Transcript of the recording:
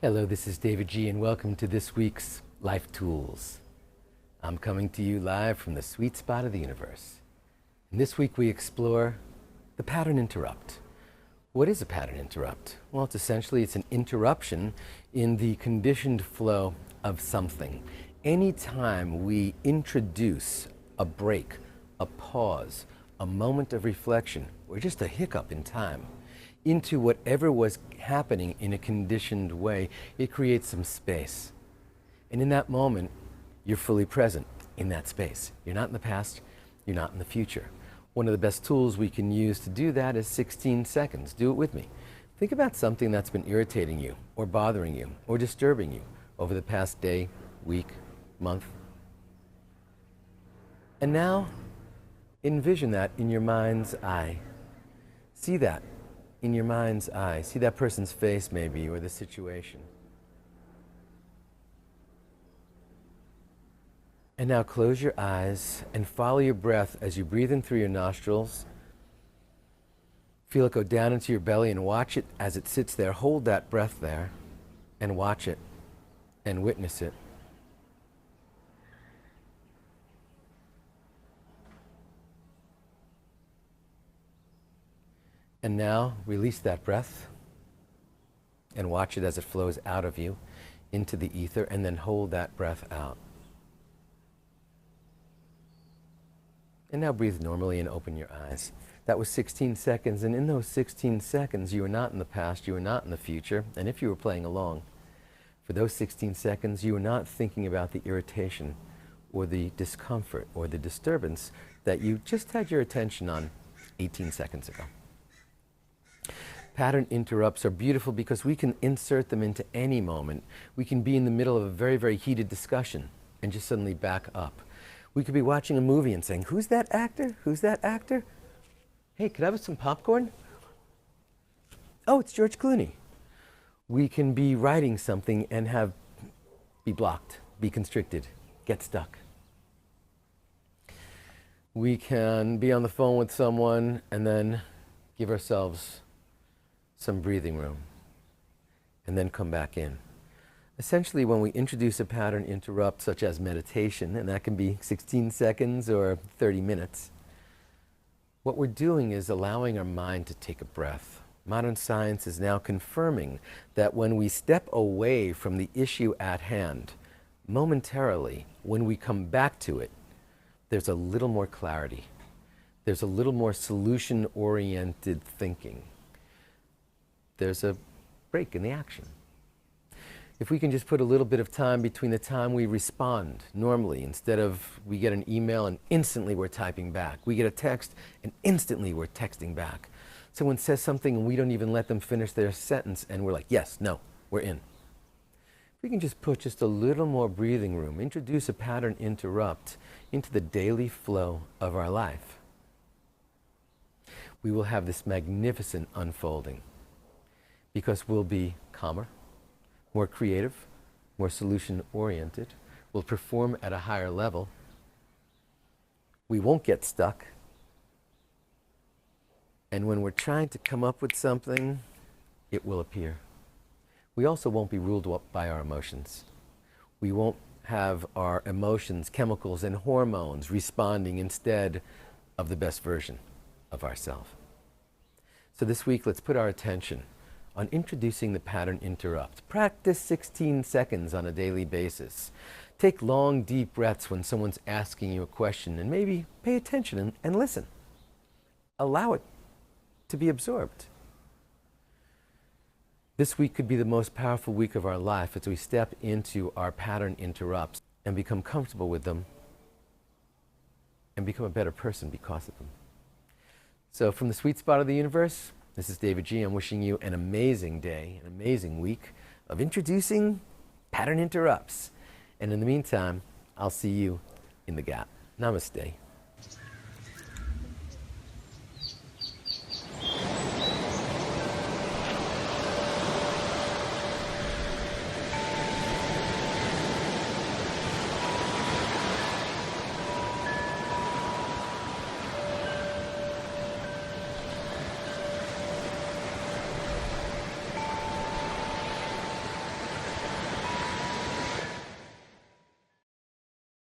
Hello, this is David G, and welcome to this week's Life Tools. I'm coming to you live from the sweet spot of the universe. And this week we explore the pattern interrupt. What is a pattern interrupt? Well, it's an interruption in the conditioned flow of something. Anytime we introduce a break, a pause, a moment of reflection, or just a hiccup in time, into whatever was happening in a conditioned way, it creates some space. And in that moment, you're fully present in that space. You're not in the past, you're not in the future. One of the best tools we can use to do that is 16 seconds. Do it with me. Think about something that's been irritating you, or bothering you, or disturbing you over the past day, week, month. And now, envision that in your mind's eye. See that in your mind's eye. See that person's face maybe, or the situation. And now close your eyes and follow your breath as you breathe in through your nostrils. Feel it go down into your belly and watch it as it sits there. Hold that breath there and watch it and witness it. And now release that breath and watch it as it flows out of you into the ether, and then hold that breath out. And now breathe normally and open your eyes. That was 16 seconds, and in those 16 seconds you were not in the past, you were not in the future, and if you were playing along, for those 16 seconds you were not thinking about the irritation or the discomfort or the disturbance that you just had your attention on 18 seconds ago. Pattern interrupts are beautiful because we can insert them into any moment. We can be in the middle of a very, very heated discussion and just suddenly back up. We could be watching a movie and saying, "Who's that actor? Who's that actor? Hey, could I have some popcorn? Oh, it's George Clooney." We can be writing something and be blocked, be constricted, get stuck. We can be on the phone with someone and then give ourselves some breathing room, and then come back in. Essentially, when we introduce a pattern interrupt, such as meditation, and that can be 16 seconds or 30 minutes, what we're doing is allowing our mind to take a breath. Modern science is now confirming that when we step away from the issue at hand, momentarily, when we come back to it, there's a little more clarity. There's a little more solution-oriented thinking. There's a break in the action. If we can just put a little bit of time between the time we respond normally, instead of we get an email and instantly we're typing back. We get a text and instantly we're texting back. Someone says something and we don't even let them finish their sentence and we're like, yes, no, we're in. If we can just put just a little more breathing room, introduce a pattern interrupt into the daily flow of our life, we will have this magnificent unfolding. Because we'll be calmer, more creative, more solution-oriented. We'll perform at a higher level. We won't get stuck. And when we're trying to come up with something, it will appear. We also won't be ruled by our emotions. We won't have our emotions, chemicals, and hormones responding instead of the best version of ourselves. So this week, let's put our attention on introducing the pattern interrupt. Practice 16 seconds on a daily basis. Take long, deep breaths when someone's asking you a question, and maybe pay attention and listen. Allow it to be absorbed. This week could be the most powerful week of our life as we step into our pattern interrupts and become comfortable with them and become a better person because of them. So from the sweet spot of the universe, this is David G. I'm wishing you an amazing day, an amazing week of introducing pattern interrupts. And in the meantime, I'll see you in the gap. Namaste.